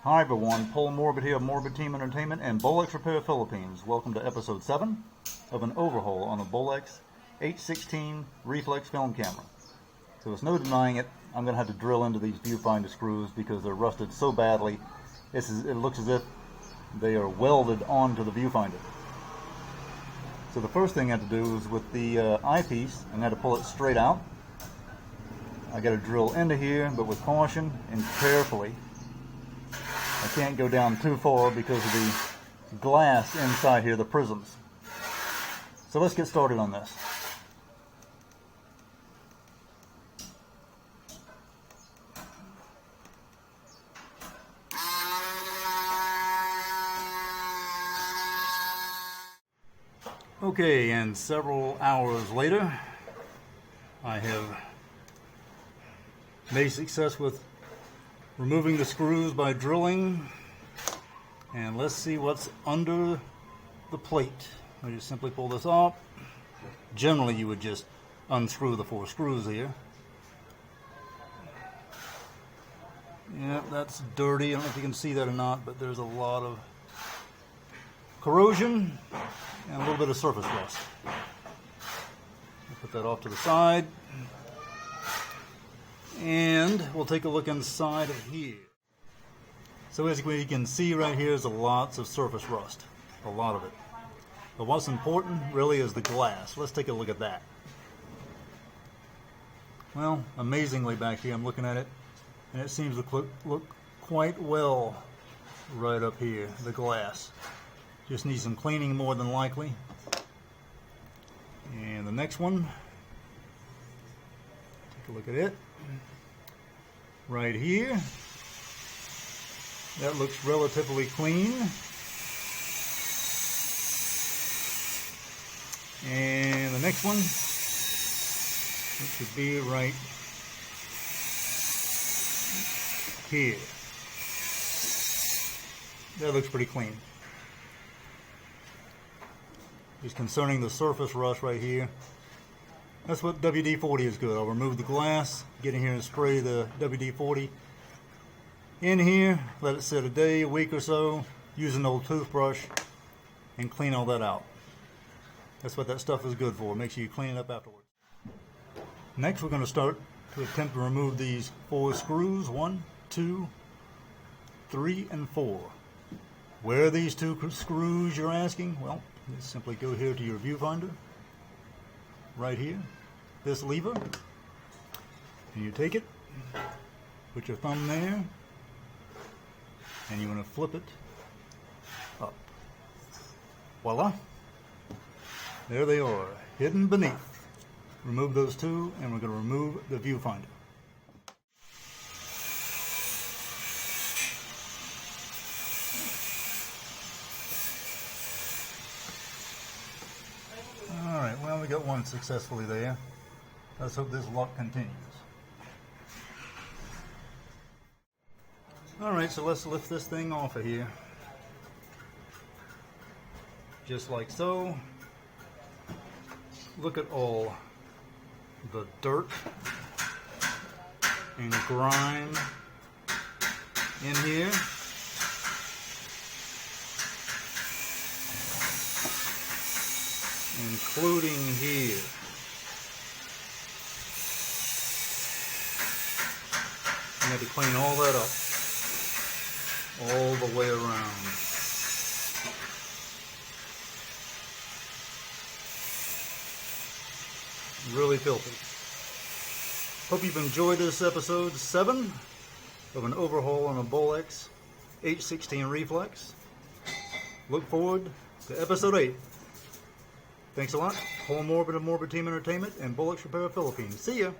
Hi everyone, Paul Morbid here of Morbid Team Entertainment and Bolex Repair Philippines. Welcome to episode 7 of an overhaul on a Bolex H-16 Reflex film camera. So there's no denying it, I'm going to have to drill into these viewfinder screws because they're rusted so badly. It looks as if they are welded onto the viewfinder. So the first thing I have to do is with the eyepiece, I'm going to pull it straight out. I got to drill into here, but with caution and carefully. I can't go down too far because of the glass inside here, the prisms. So let's get started on this. Okay, and several hours later, I have made success with removing the screws by drilling, and let's see what's under the plate. I just simply pull this off. Generally you would just unscrew the 4 screws here. Yeah, that's dirty. I don't know if you can see that or not, but there's a lot of corrosion and a little bit of surface rust. I'll put that off to the side. And we'll take a look inside of here. So as you can see right here is lots of surface rust, a lot of it. But what's important really is the glass. Let's take a look at that. Well, amazingly back here I'm looking at it, and it seems to look quite well right up here, the glass. Just needs some cleaning more than likely. And the next one, take a look at it. Right here, that looks relatively clean. And the next one, it should be right here. That looks pretty clean. Just concerning the surface rust right here, that's what WD-40 is good. I'll remove the glass, get in here and spray the WD-40 in here, let it sit a day, a week or so, use an old toothbrush and clean all that out. That's what that stuff is good for. Make sure you clean it up afterwards. Next we're going to start to attempt to remove these 4 screws. 1, 2, 3, and 4. Where are these 2 screws, you're asking? Well, you simply go here to your viewfinder. Right here, this lever, and you take it, put your thumb there, and you want to flip it up. Voila! There they are, hidden beneath. Remove those 2, and we're going to remove the viewfinder. Alright, well we got one successfully there. Let's hope this luck continues. Alright, so let's lift this thing off of here. Just like so. Look at all the dirt and grime in here. Including here. I had to clean all that up, all the way around. Really filthy. Hope you've enjoyed this episode 7 of an overhaul on a Bolex H-16 Reflex. Look forward to episode 8. Thanks a lot. Paul Morbid of Morbid Team Entertainment and Bolex Repair Philippines. See ya!